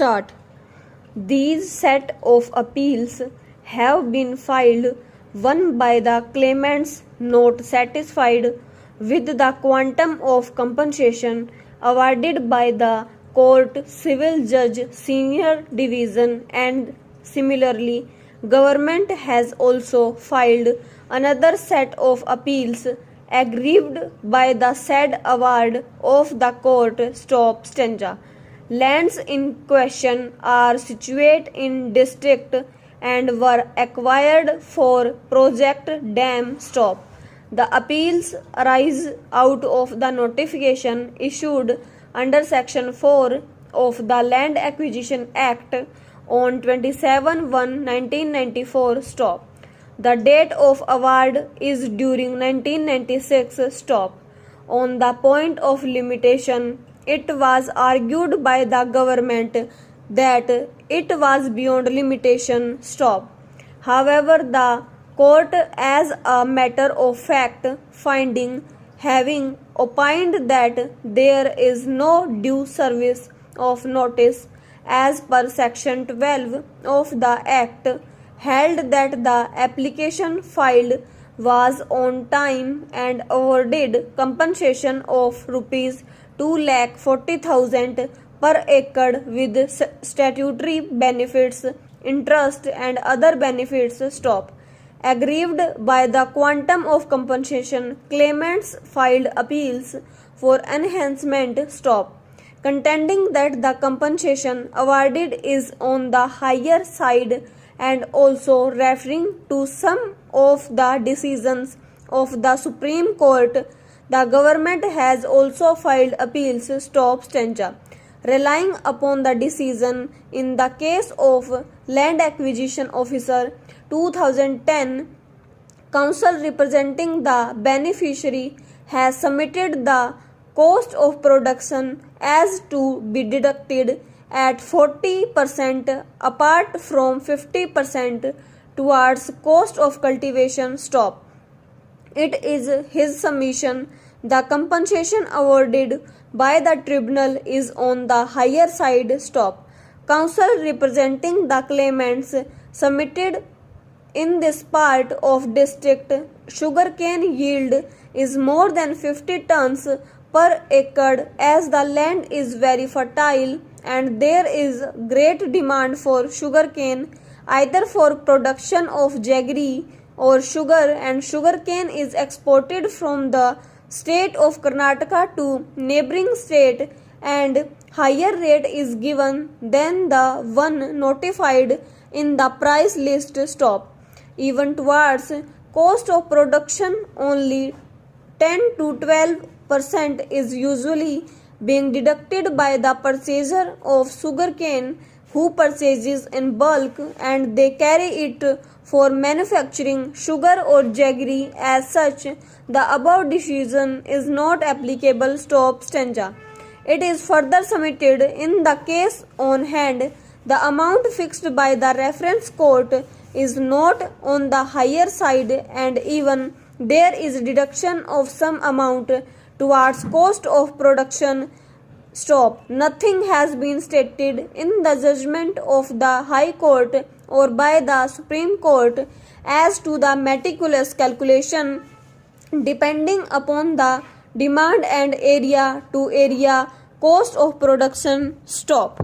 start. These set of appeals have been filed, one by the claimants not satisfied with the quantum of compensation awarded by the court civil judge senior division, and similarly government has also filed another set of appeals aggrieved by the said award of the court stop stanza. Lands in question are situate in district and were acquired for project dam stop. The appeals arise out of the notification issued under Section 4 of the Land Acquisition Act on 27/1/1994 stop. The date of award is during 1996 stop. On the point of limitation, it was argued by the government that it was beyond limitation stop. However, the court, as a matter of fact finding, having opined that there is no due service of notice as per Section 12 of the Act, held that the application filed was on time and awarded compensation of rupees 2,40,000 per acre with statutory benefits, interest and other benefits stop. Aggrieved by the quantum of compensation, claimants filed appeals for enhancement stop, contending that the compensation awarded is on the higher side, and also referring to some of the decisions of the Supreme Court. The government has also filed appeals stop stanza, relying upon the decision in the case of Land Acquisition Officer 2010. Counsel representing the beneficiary has submitted the cost of production as to be deducted at 40% apart from 50% towards cost of cultivation stop. It is his submission the compensation awarded by the tribunal is on the higher side stop. Counsel representing the claimants submitted in this part of district sugarcane yield is more than 50 tons per acre, as the land is very fertile and there is great demand for sugarcane either for production of jaggery or sugar, and sugarcane is exported from the state of Karnataka to neighboring state, and higher rate is given than the one notified in the price list stop. Even towards cost of production, only 10 to 12% is usually being deducted by the purchaser of sugarcane who purchases in bulk and they carry it for manufacturing sugar or jaggery. As such, the above decision is not applicable stop stanza. It is further submitted in the case on hand, the amount fixed by the reference court is not on the higher side, and even there is deduction of some amount towards cost of production stop. Nothing has been stated in the judgment of the High Court or by the Supreme Court as to the meticulous calculation depending upon the demand and area to area cost of production stop.